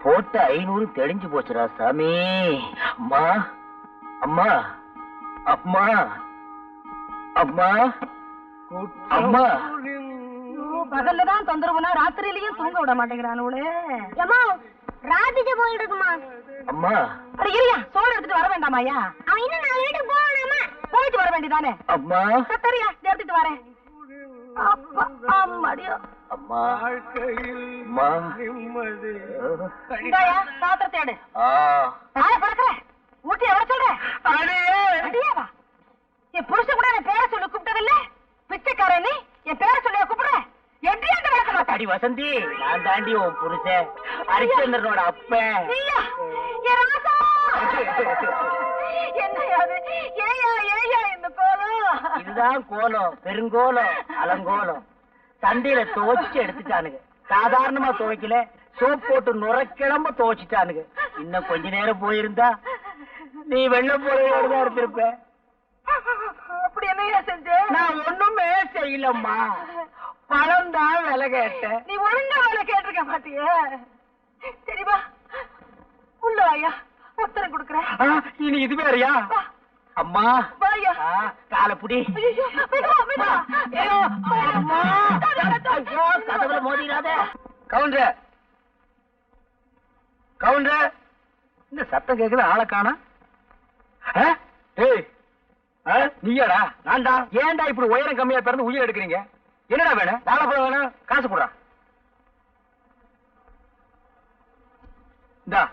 போட்ட 500 தெளிஞ்சு போச்சுடா சாமி. அம்மா அம்மா அம்மா அம்மா அம்மா. பகல்லதான் தொந்தரவுனா ராத்திரியிலயும் தூங்க விட மாட்டேங்கிறானே. ராதிஜ போயிட்டு இருக்குமா? அம்மா அட இருயா, சோறு எடுத்துட்டு வர வேண்டாமாயா? அவன் இன்னும் 4 வீட்டுக்கு போகணுமா? போயிட்டு வர வேண்டியதானே. அம்மா சரியா, எடுத்துட்டு வரேன். அப்பா அம்மாடியோ. அம்மா அம்மா இந்தாயா பாத்திரத்தை எடு. நாளை பறக்கிற ஊட்டி எவ்வளவு சொல்ற? அடியாவா? என் புருஷன் கூட என் பேரை சொல்லி கூப்பிட்டதில்ல. பிச்சைக்கார நீ என் பேரை சொல்லி கூப்பிடுற? எப்படி அந்த வழக்கம்? அடி வசந்தி, நான் தாண்டி உன் புருஷன் ஹரிச்சந்திரனோட அப்பன். என்னையாது? ஏயா ஏயா இந்த கோலம்? இதுதான் கோலம், பெருங்கோலம், அலங்கோலம். சண்டையில துவைச்சு எடுத்துட்டானுங்க. சாதாரணமா துவைக்கல, சோப் போட்டு நுரைக்கிழம்ப துவைச்சிட்டானுங்க. இன்னும் கொஞ்ச நேரம் போயிருந்தா நீ வெள்ளம் போறதோடதான் இருந்திருப்ப. அப்படி என்னையா செஞ்ச? நான் ஒண்ணுமே செய்யலம்மா, பழம் தான் விலை கேட்டேன். நீ ஒழுங்கா வேலை கேட்டிருக்க மாட்டிய. சரிவா, உள்ள வாயா. உத்தரம் கொடுக்குறேன். இனி இது வேறயா? அம்மா வாயா. காலப்புடி. ஐயோ, விடுவா, விடுவா. ஐயோ, அம்மா. ஐயோ, கதவுல மோதிராத. கவுண்டர், கவுண்டர், இந்த சத்தம் கேக்குது, ஆளை காணா. ஏய், நீயாடா? நான்டா. ஏன்டா இப்படி உயரம் கம்மியா பிறந்து உயிர் எடுக்கிறீங்க? என்னடா வேணும்? வாழைப்பழம் வேணும், காசு போடுறா. இந்தா.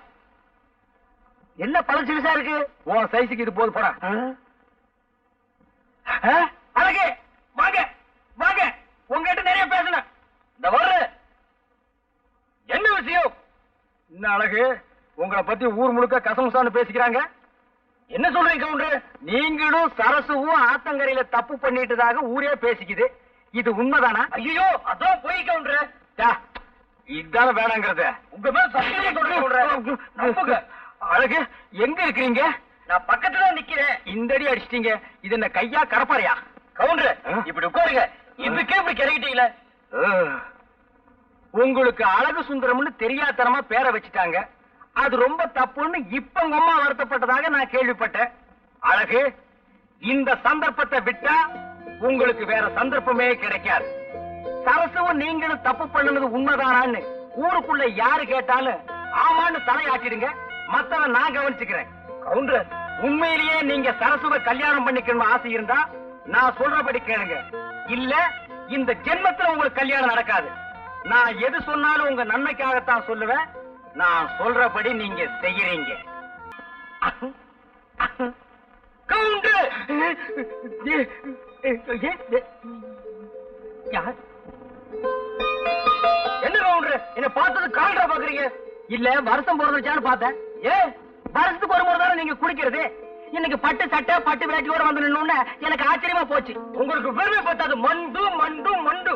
என்ன பழம் சிறுசா இருக்கு? உன் சைஸுக்கு இது போது, போடா. அழகே, வாங்க வாங்க, உங்ககிட்ட நிறைய பேசணும். இந்த வர்ற என்ன விஷயம்? என்ன அழகு, உங்களை பத்தி ஊர் முழுக்க கசமுசான்னு பேசிக்கிறாங்க. என்ன சொல்றீங்க கவுண்டர்? நீங்களும் சரசுவும் ஆத்தங்கரையில தப்பு பண்ணிட்டதாக ஊரே பேசிக்குது. இது உண்மைதானா? ஐயோ, அதான் போய் கவுண்டர். இதான வேணாங்கிறத உங்க மேல சத்தியம் சொல்றேன். அழகு, எங்க இருக்கிறீங்க? நான் பக்கத்துல நிக்கிறேன். இந்த அடி அடிச்சிட்டீங்க. இது என்ன கையா கடப்பாறையா? கவுண்டர், இப்படி உட்காருங்க. இதுக்கே இப்படி கிறங்கிட்டீங்களே. உங்களுக்கு அழகு சுந்தரம்னு தெரியாதனமா பேரை வச்சுட்டாங்க. அது ரொம்ப தப்புன்னு இப்ப உங்க அம்மா வருத்தப்பட்டதாக நான் கேள்விப்பட்டேன். அழகு, இந்த சந்தர்ப்பத்தை விட்டா உங்களுக்கு வேற சந்தர்ப்பமே கிடைக்காது. சரசுவும் நீங்களும் தப்பு பண்ணுனது உண்மைதானான்னு ஊருக்குள்ள யாரு கேட்டாலும் ஆமான்னு தலையாட்டிடுங்க. மத்தவன் நான் கவனிச்சுக்கிறேன். கவுண்டர், உண்மையிலேயே நீங்க சரசுவை கல்யாணம் பண்ணிக்கணும் ஆசை இருந்தா நான் சொல்றபடி கேளுங்க. இல்ல இந்த ஜென்மத்துல உங்களுக்கு கல்யாணம் நடக்காது. நான் எது சொன்னாலும் உங்க நன்மைக்காகத்தான் சொல்லுவேன். நான் சொல்றபடி நீங்க செய்யறீங்க. கவுண்டர், என்ன கவுண்டர், என்ன பார்த்தது கால்ரா பாக்குறீங்க? இல்ல வருஷம் பிறந்துச்சான்னு பார்த்தேன். வருஷத்துக்கு ஒரு முறை தானே நீங்க குடிக்கிறது. இன்னைக்கு பட்டு சட்டை பட்டு வேட்டியோட வந்து நின்னு எனக்கு ஆச்சரியமா போச்சு. உங்களுக்கு பெருமை பத்தாது. மண்டு மண்டு மண்டு.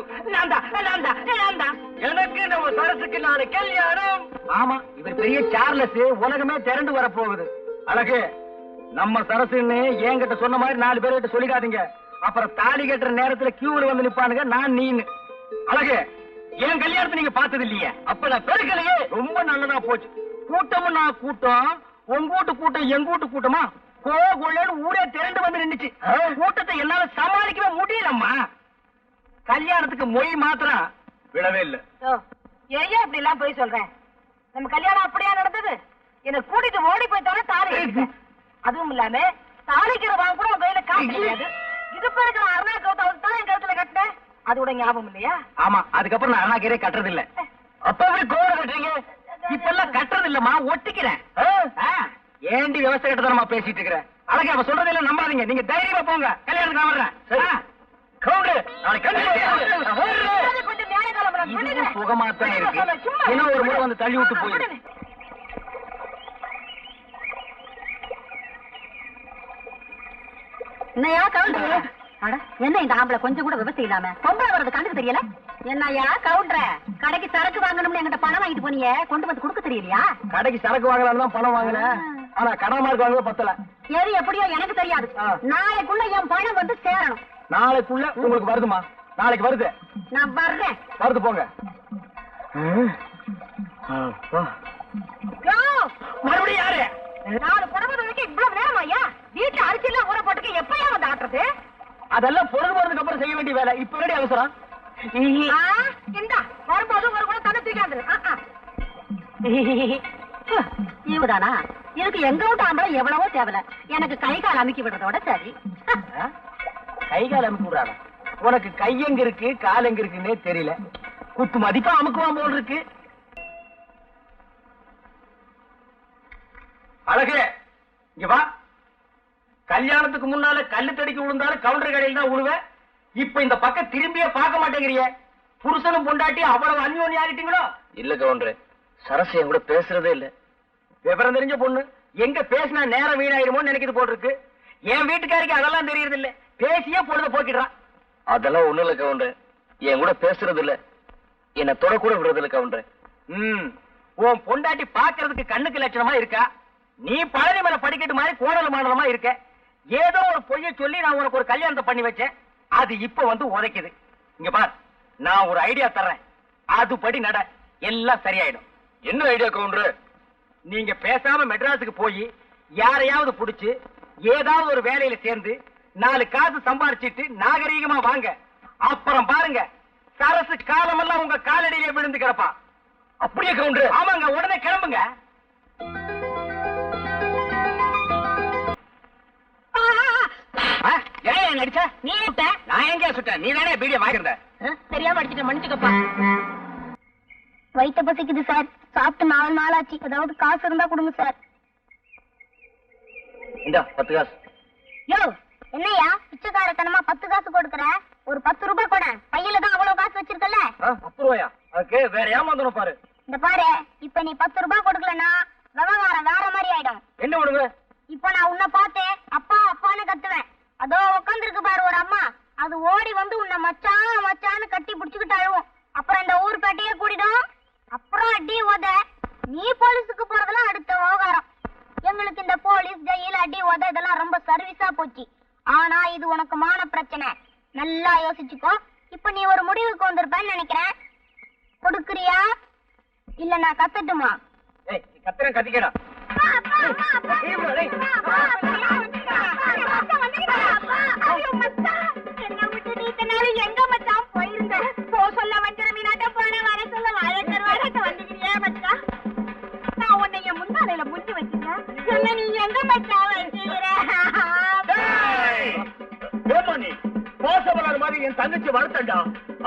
எனக்கு நம்ம சரசுக்கு நாளை கல்யாணம். ஆமா, இவர் பெரிய சார்லஸ். உலகமே திரண்டு வர போகுது. அழகு, நம்ம சரசுன்னு என்கிட்ட சொன்ன மாதிரி 4 பேர்கிட்ட சொல்லிடாதீங்க. அப்புறம் தாலி கட்டுற நேரத்துல கியூல வந்து நிப்பானுங்க நான் நீன்னு. அழகு, என் கல்யாணத்தை நீங்க பார்த்தது இல்லையே. அப்ப நான் பெருக்கலையே. ரொம்ப நல்லதா போச்சு. கூட்டமும் நான் கூட்டம், உங்க வீட்டு கூட்டம் எங்க வீட்டு கூட்டமா கோகுள்ளன்னு ஊரே திரண்டு வந்து நின்னுச்சு. கூட்டத்தை என்னால சமாளிக்கவே முடியலம்மா. கல்யாணத்துக்கு மொய் மாத்திரம் விடவே இல்ல. ஏன் இப்படி எல்லாம் போய் சொல்றேன்? நம்ம கல்யாணம் அப்படியா நடந்தது? என்ன கூட்டிட்டு ஓடி போய்த்தானே தாலி கட்டிட்டேன். அதுவும் இல்லாம தாலிக்கிற வாங்க கூட உங்க கையில காசு கிடையாது. இது இருக்கிற அருணா கௌதம் தான் என் கழுத்துல கட்டினேன். அது கூட ஞாபகம் இல்லையா? ஆமா, அதுக்கப்புறம் நான் அருணாக்கீரை கட்டுறது இல்ல. அப்ப எப்படி கோவம் கட்டுறீங்க? இப்ப எல்லாம் கட்டுறது இல்லம்மா, ஒட்டிக்கிறேன். ஏண்டி விவசாய கட்டதனமா பேசிட்டு இருக்கிற? அழகே, அவ சொல்றதெல்லாம் நம்பாதீங்க. நீங்க தைரியமா போங்க. கல்யாணத்துக்கு நான் வர்றேன். கவுண்டர், கொஞ்சம் நியாயகாலம் சுகமாத்தான் இருக்கு. இன்னும் ஒரு முறை வந்து தள்ளி விட்டு போயிரு. என்னையா கவுண்டர்? என்ன இந்த ஆம்பளை கொஞ்சம் கூட விவசாயம் இல்லாம பொம்பளை வர்றது கண்டுக்கு தெரியல? என்னையா கவுண்டர, கடைக்கு சரக்கு வாங்கணும்னு என்கிட்ட பணம் வாங்கிட்டு போனீங்க, கொண்டு வந்து கொடுக்க தெரியலையா? கடைக்கு சரக்கு வாங்கலாம் தான் பணம் வாங்கினேன். ஆனா கடமார்க்கு வாங்க பத்தல. எது எப்படியோ எனக்கு தெரியாது. நாளைக்குள்ள என் பணம் வந்து சேரணும். நாளைக்குள்ள உங்களுக்கு வருதுமா? நாளைக்கு வருது. நான் வர்றேன். வருது, போங்க. மறுபடியும் யாரு? 4 புடவை வரைக்கும் இவ்வளவு நேரம் ஐயா? வீட்டுல அரிசி எல்லாம் ஊற போட்டுக்க எப்பயா வந்து ஆட்டுறது? அதெல்லாம் பொழுது போறதுக்கு அப்புறம் செய்ய வேண்டிய வேலை. இப்ப ரெடி அவசரம். இந்தா வரும்போது ஒரு கூட தண்ணி தூக்காது. இவதானா? இதுக்கு எங்க விட்டு ஆம்பளை எவ்வளவோ தேவையில்ல. எனக்கு கை கால் அமுக்கி விடுறதோட சரி. கை கால் அமுக்கி விடுறாங்க? உனக்கு கை எங்க இருக்கு கால் எங்க இருக்குன்னே தெரியல. குத்து மதிப்பா அமுக்குவான் போல் இருக்கு. அழகு, இங்க வா. கல்யாணத்துக்கு முன்னால கல்லு தடிக்கு விழுந்தாலும் கவுண்டர் கடையில் தான் விழுவேன். இப்ப இந்த பக்கம் திரும்பியே பார்க்க மாட்டேங்கிறிய. புருஷனும் பொண்டாட்டி அவ்வளவு அந்யோன்யம் ஆகிட்டீங்களோ? இல்ல கவுண்டர், சரசு என் கூட பேசுறதே இல்ல. விவரம் தெரிஞ்ச பொண்ணு, எங்க பேசினா நேரம் வீணாயிருமோன்னு நினைக்கிறது போல் இருக்கு. என் வீட்டுக்காரிக்கு அதெல்லாம் தெரியறது இல்ல. பேசியே பொழுத போக்கிடுறான். அதெல்லாம் ஒண்ணு இல்ல கவுண்டர், என் கூட பேசுறது இல்ல, என்ன தொட கூட விடுறது இல்ல கவுண்டர். உன் பொண்டாட்டி பாக்குறதுக்கு கண்ணுக்கு லட்சணமா இருக்கா. நீ பழனி மேல படிக்கட்டு மாதிரி கோணல் மாடலமா இருக்க. ஏதோ ஒரு பொய்ய சொல்லி நான் உனக்கு ஒரு கல்யாணத்தை பண்ணி வச்சேன். அது இப்ப வந்து உதைக்குது. இங்க பார், நான் ஒரு ஐடியா தர்றேன். அதுபடி நட, எல்லாம் சரியாயிடும். என்ன ஐடியா கவுண்டர்? நீங்க பேசாம மெட்ராஸுக்கு போய் யாரையாவது புடிச்சு ஏதாவது ஒரு வேலையில சேர்ந்து 4 காசு சம்பாரிச்சிட்டு நாகரீகமா வாங்க. அப்புறம் பாருங்க, சரசு காலமெல்லாம் உங்க காலடியிலே விழுந்து கிடப்பா. அப்படியே கவுண்டர்? ஆமாங்க, உடனே கிளம்புங்க. ஏன் அடிச்ச? நீ விட்ட? நான் எங்க சுட்டேன்? நீ தானே பீடியை வாங்கிருந்த. தெரியாம அடிச்சிட்ட, மன்னிச்சுக்கப்பா. வயித்த பசிக்குது சார், சாப்பிட்டு 4 நாள் ஆச்சு. ஏதாவது காசு இருந்தா கொடுங்க சார். இந்த 10 காசு. யோ, என்னையா பிச்சைக்காரத்தனமா 10 காசு கொடுக்கற? ஒரு 10 ரூபாய் கொடு. பையில தான் அவ்வளவு காசு வச்சிருக்கல. 10 ரூபாயா? அதுக்கு வேற ஏமாந்தணும் பாரு. இந்த பாரு, இப்ப நீ 10 ரூபாய் கொடுக்கலன்னா விவகாரம் வேற மாதிரி ஆயிடும். என்ன பண்ணுங்க? இப்ப நான் உன்னை பார்த்தேன், அப்பா அப்பான்னு கத்துவேன். அதோ உட்காந்துருக்கு பாரு ஒரு அம்மா, அது ஓடி வந்து உன்னை மச்சான் மச்சான்னு கட்டி பிடிச்சுக்கிட்டு அழுவும். அப்புறம் இந்த ஊர் பேட்டையே கூடிடும். அப்புறம் அடி உத. நீ போலீஸுக்கு போறதெல்லாம் அடுத்த விவகாரம். எங்களுக்கு இந்த போலீஸ், ஜெயில், அடி உத இதெல்லாம் ரொம்ப சர்வீஸா போச்சு. ஆனா இது உனக்கு மான பிரச்சனை. நல்லா யோசிச்சுக்கோ. இப்ப நீ ஒரு முடிவுக்கு வந்திருப்பேன்னு நினைக்கிறேன். கொடுக்குறியா இல்ல நான் கத்தட்டுமா? ஏய், கத்துறேன், கத்திக்கடா. எங்க மச்சான் போயிருந்த? போ சொல்ல வஞ்சர மீனாட்ட போன, வர சொல்ல வாழக்கருவாட்ட வந்துக்கிறியா மச்சான்? நான் உன்னை என் முன்னாலையில முடிஞ்சு வச்சிருக்கேன். என்ன நீ எங்க மச்சான் வச்சுக்கிற? நீ பாசமலர் மாதிரி என் தங்கச்சி வளர்த்தண்டா,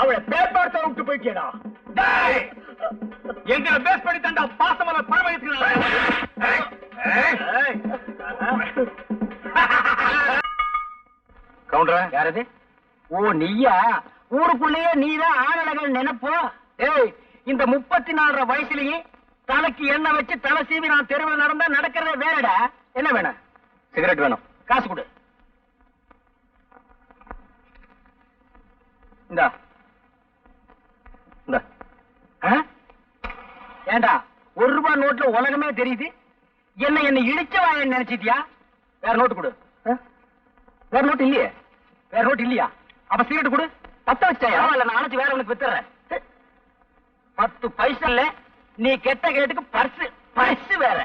அவளை பேப்பார்த்த விட்டு போயிட்டா. எங்களை பேஸ் பண்ணி தண்டா பாசமலர் பரவ. கவுண்டரா? யாரது? ஓ, நீயா? ஊருக்குள்ளேயே நீதான் ஆனழகன் நினைப்போ? ஏய், இந்த 34 வயசுலயே தலைக்கு எண்ணெய் வச்சு தலை சீவி நான் தெருவில் நடந்தா நடக்கிறதே வேறடா. என்ன வேணும்? சிகரெட் வேணும். காசு கொடு. இந்தா. ஏண்டா, 1 ரூபாய் நோட்ல உலகமே தெரியுது. என்ன இழிச்சவா நினைச்சிட்டியா? வேற நோட்டு கொடு. வேற நோட்டு இல்லையே. வேற நோட்டு இல்லையா? அப்ப சிகரெட் கொடு. 10 வச்சாயா? இல்ல, நான் அணைச்சு வேற உனக்கு வித்துறேன். 10 பைசா இல்ல, நீ கெட்ட கேட்டுக்கு பர்ஸ் பர்ஸ் வேற.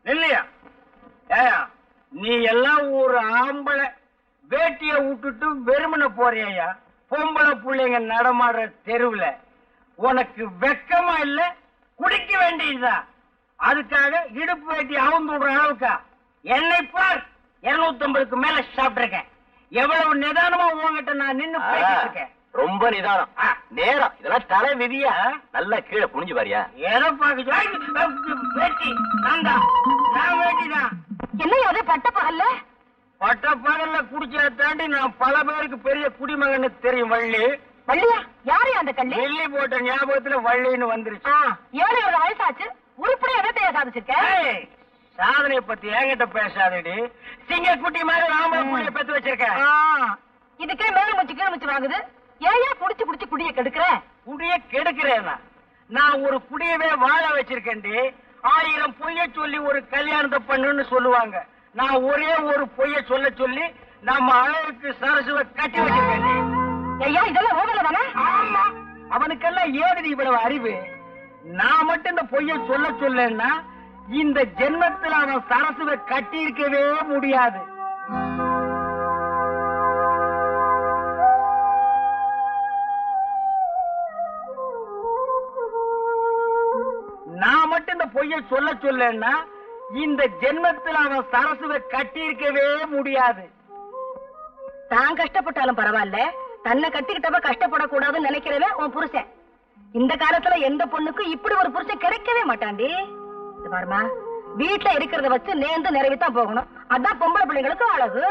இல்லையா? ஏயா, நீ எல்லாம் ஒரு ஆம்பளை வேட்டிய விட்டுட்டு வெறுமனை போறியா? பொம்பளை பிள்ளைங்க நடமாடுற தெருவுல உனக்கு வெக்கமா இல்ல? குடிக்க வேண்டியதுதான். அதுக்காக இடுப்பு வேட்டி அவுந்து விடுற அளவுக்கா? என்னை பார், 250க்கு மேல சாப்பிட்டிருக்கேன். எவ்வளவு நிதானமா உங்ககிட்ட நான் நின்னு பேசிட்டு இருக்கேன். ரொம்ப நிதானம், நேரம். இதெல்லாம் தலை விதியா? நல்லா கீழே குனிஞ்சு பாரியா? எதை பாக்க வேட்டி? நான் வேட்டிதான். என்ன அது பட்ட பகல்ல? பட்ட பகல்ல குடிச்சா தாண்டி நான் பல பேருக்கு பெரிய குடிமகன்னு தெரியும். வள்ளி. வள்ளியா? யாரு அந்த கள்ளி? வெள்ளி போட்ட ஞாபகத்துல வள்ளின்னு வந்துருச்சு. 7 வயசாச்சு, உருப்படி எதத்தைய சாதிச்சிருக்க? சாதனைய பத்தி என்கிட்ட பேசாதடி. சிங்க குட்டி மாதிரி ராம புள்ளிய பெத்து வச்சிருக்கேன். இதுக்கே மேல முச்சு கீழ் முச்சு வாங்குது. ஏயா புடிச்சு புடிச்சு குடிய கெடுக்கிற? குடிய கெடுக்கிறேன்னா? நான் ஒரு குடியவே வாழ வச்சிருக்கேன்டி. 1000 பொய்ய சொல்லி ஒரு கல்யாணத்தை பண்ணுன்னு சொல்லுவாங்க. நான் ஒரே ஒரு பொய்ய சொல்ல சொல்லி நம்ம அழகுக்கு சரசுவ கட்டி வச்சிருக்கேன். ஐயா, இதெல்லாம் ஊழல தானே? ஆமா, அவனுக்கெல்லாம் ஏதுடி இவ்வளவு அறிவு? நான் மட்டும் இந்த பொய்ய சொல்ல சொல்லன்னா இந்த ஜென்மத்தில் அவன் சரசுவை கட்டி இருக்கவே முடியாது. நான் மட்டும் இந்த பொய்ய சொல்ல சொல்லன்னா இந்த ஜென்மத்தில் அவன் சரசுவை கட்டி இருக்கவே முடியாது. தான் கஷ்டப்பட்டாலும் பரவாயில்ல, தன்னை கட்டிக்கிட்டவ கஷ்டப்படக்கூடாதுன்னு நினைக்கிறவன் உன் புருஷன். இந்த காலத்துல எந்த பொண்ணுக்கும் இப்படி ஒரு புருஷன் கிடைக்கவே மாட்டாண்டி. பாருமா, வீட்டுல இருக்கிறத வச்சு நேர்ந்து நிறைவேத்தான் போகணும். அதான் பொம்பளை பிள்ளைங்களுக்கு அழகு.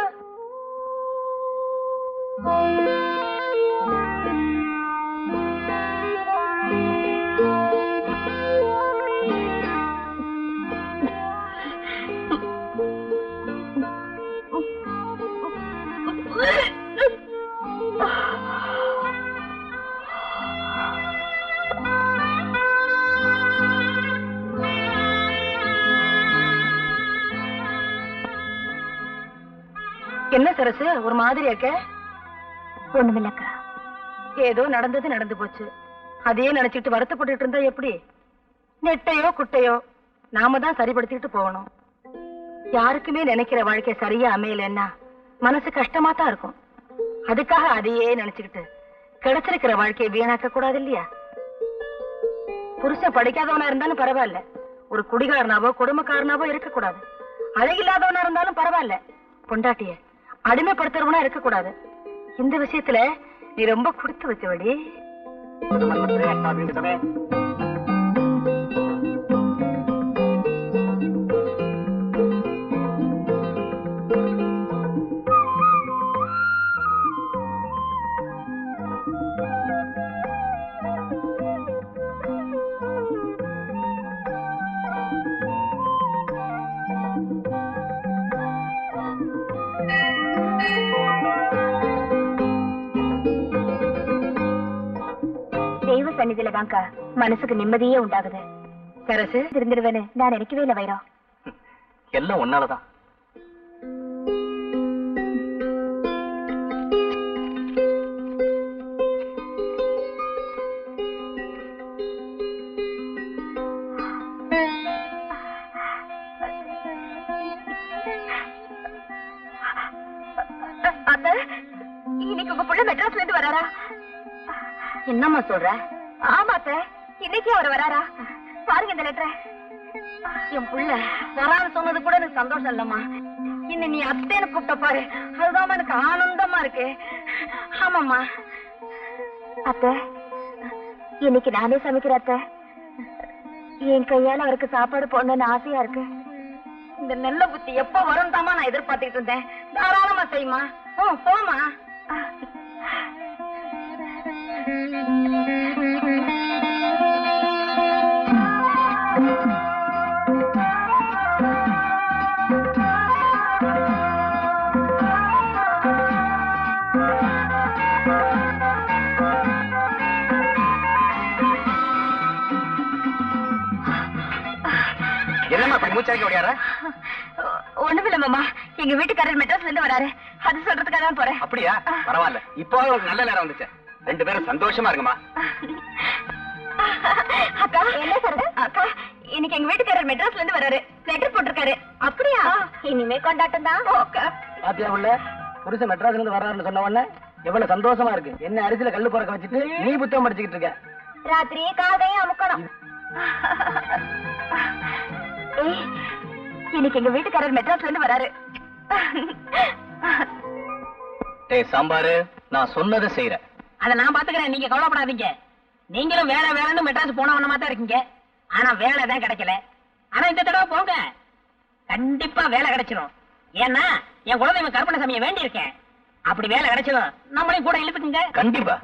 என்ன சரசு, ஒரு மாதிரி இருக்க? ஒண்ணுமில்லக்கா, ஏதோ நடந்தது நடந்து போச்சு. அதையே நினைச்சிட்டு வருத்தப்பட்டு இருந்தா எப்படி? நெட்டையோ குட்டையோ நாம தான் சரிப்படுத்திட்டு போகணும். யாருக்குமே நினைக்கிற வாழ்க்கை சரியா அமையலன்னா மனசு கஷ்டமா தான் இருக்கும். அதுக்காக அதையே நினைச்சுக்கிட்டு கிடைச்சிருக்கிற வாழ்க்கையை வீணாக்க கூடாது இல்லையா? புருஷன் படிக்காதவனா இருந்தாலும் பரவாயில்ல, ஒரு குடிகாரனாவோ குடும்பக்காரனாவோ இருக்க கூடாது. அழகில்லாதவனா இருந்தாலும் பரவாயில்ல, பொண்டாட்டிய அடிமைப்படுத்துறவனா இருக்க கூடாது. இந்த விஷயத்துல நீ ரொம்ப கொடுத்து வச்சவடி. தெய்வ சன்னிதியில தான்க்கா மனசுக்கு நிம்மதியே உண்டாகுது. சரசு திருந்திருவேன்னு நான் நினைக்கவே இல்லை வைரா. எல்லாம் ஒன்னாலதான். அத்த, இன்னைக்கு உங்க புள்ள மெட்ராஸ்ல இருந்து வராரா? என்னம்மா சொல்ற? ஆமாத்த, இன்னைக்கு அவர் வராரா? பாருங்க இந்த லெட்டரை. என் புள்ள வரான்னு சொன்னது கூட எனக்கு சந்தோஷம் இல்லம்மா. இன்னும் நீ அத்தைன்னு கூப்பிட்ட பாரு, அதுதான் எனக்கு ஆனந்தமா இருக்கு. ஆமாம்மா. அத்தை, இன்னைக்கு நானே சமைக்கிறேன் அத்தை. என் கையால அவருக்கு சாப்பாடு போடணும்னு ஆசையா இருக்கு. இந்த நெல்ல புத்தி எப்ப வரும் தாமா நான் எதிர்பார்த்துக்கிட்டு இருந்தேன். தாராளமா செய்யுமா. போமா. என்னம்மா அப்படி மூச்சாக்கி ஓடியார? ஒண்ணுமில்ல மாமா, எங்க வீட்டுக்காரர் மெட்ராஸ்ல இருந்து வராரு, அது சொல்றதுக்காக தான் போறேன். அப்படியா? பரவாயில்ல, இப்போ உங்களுக்கு நல்ல நேரம் வந்துச்சு. ரெண்டு பேரும் சந்தோஷமா இருக்குமா? அக்கா என்ன சொல்றது? அக்கா இன்னைக்கு எங்க வீட்டுக்காரர் மெட்ராஸ்ல இருந்து வராரு, லெட்டர் போட்டிருக்காரு. அப்படியா? இனிமே கொண்டாட்டம் தான். பாத்தியா உள்ள புருஷன் மெட்ராஸ்ல இருந்து வர்றாருன்னு சொன்ன உடனே எவ்வளவு சந்தோஷமா இருக்கு. என்ன அரிசியில கல்லு பொறக்க வச்சுட்டு நீ புத்தகம் படிச்சுக்கிட்டு இருக்க. ராத்திரியே காதையும் அமுக்கணும். இன்னைக்கு எங்க வீட்டுக்காரர் மெட்ராஸ்ல இருந்து வராரு. டேய் சாம்பாரு, நான் சொன்னதை செய்யறேன். அத நான் பாத்துக்கிறேன், நீங்க கவலைப்படாதீங்க. நீங்களும் வேலை வேலைன்னு மெட்ராஸ் போனவனமா தான் இருக்கீங்க. ஆனா வேலை தான் கிடைக்கல. ஆனா இந்த தடவை போங்க, கண்டிப்பா வேலை கிடைச்சிடும். ஏன்னா என் குழந்தை கருப்பணசாமியை வேண்டி இருக்கேன். அப்படி வேலை கிடைச்சிடும், நம்மளையும் கூட இழுத்துக்குங்க. கண்டிப்பா.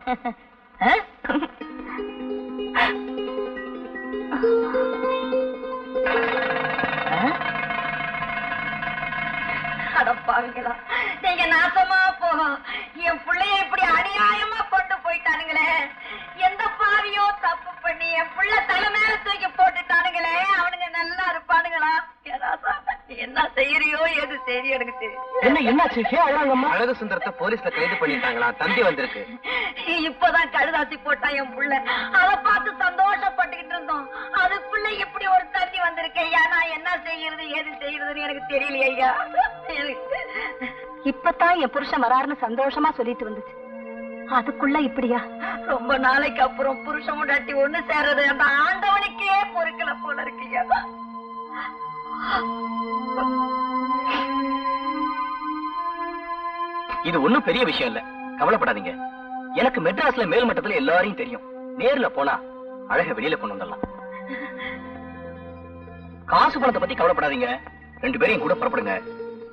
அடப்பாவிங்களா, நீங்க நாசமா போகும். என் பிள்ளைய இப்படி அநியாயமா கொண்டு போயிட்டானுங்களே. எந்த பாவியோ தப்பு பண்ணி என் பிள்ளை தலை மேல தூக்கி போட்டுட்டானுங்களே. அவனுங்க நல்லா இருப்பானுங்களா? என்ன செய்யறியோ எது செய்யறியோ எனக்கு தெரியும். என்னாச்சு? அழகு சுந்தரத்தை போலீஸ்ல கைது பண்ணிட்டாங்களா? தந்தி வந்திருக்கு. இப்பதான் கழுதாசி போட்டான் என் புள்ள. அதை பார்த்து சந்தோஷப்பட்டுக்கிட்டு இருந்தோம். அதுக்குள்ள இப்படி ஒரு தண்ணி வந்திருக்கேன். நான் என்ன செய்யறது ஏது செய்யறதுன்னு எனக்கு தெரியலையே ஐயா. இப்பதான் என் புருஷன் வராருன்னு சந்தோஷமா சொல்லிட்டு வந்துச்சு. அதுக்குள்ள இப்படியா? ரொம்ப நாளைக்கு அப்புறம் புருஷன் முன்னாடி ஒண்ணு சேர்றது அந்த ஆண்டவனுக்கே பொறுக்கல போல இருக்கியா. இது ஒண்ணும் பெரிய விஷயம் இல்ல, கவலைப்படாதீங்க. எனக்கு மெட்ராஸ்ல மேல் மட்டத்துல எல்லாரையும் தெரியும். நேர்ல போனா அழக வெளியில கொண்டு வந்துடலாம். காசு பணத்தை பத்தி கவலைப்படாதீங்க. ரெண்டு பேரையும் கூட புறப்படுங்க.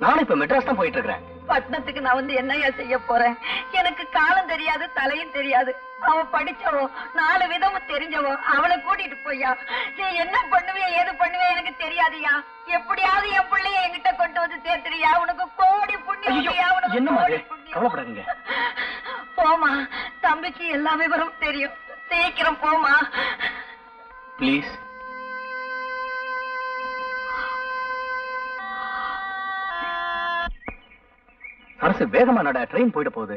நானும் இப்ப மெட்ராஸ் தான் போயிட்டு இருக்கிறேன். பட்டணத்துக்கு நான் வந்து என்னையா செய்ய போறேன்? எனக்கு காலம் தெரியாது, தலையும் தெரியாது. அவ படிச்சவோ, 4 விதமும் தெரிஞ்சவோ. அவளை கூட்டிட்டு போய்யா நீ என்ன பண்ணுவியா ஏது பண்ணுவியா எனக்கு தெரியாதியா. எப்படியாவது என் பிள்ளைய என்கிட்ட கொண்டு வந்து சேர்த்துறியா? உனக்கு கோடி புண்ணியம். என்னமா கவலைப்படாதீங்க. போமா, தம்பிக்கு எல்லா விவரம் தெரியும். சீக்கிரம் போமா பிளீஸ். அரசு வேகமா நட, ட்ரெயின் போயிட போகுது.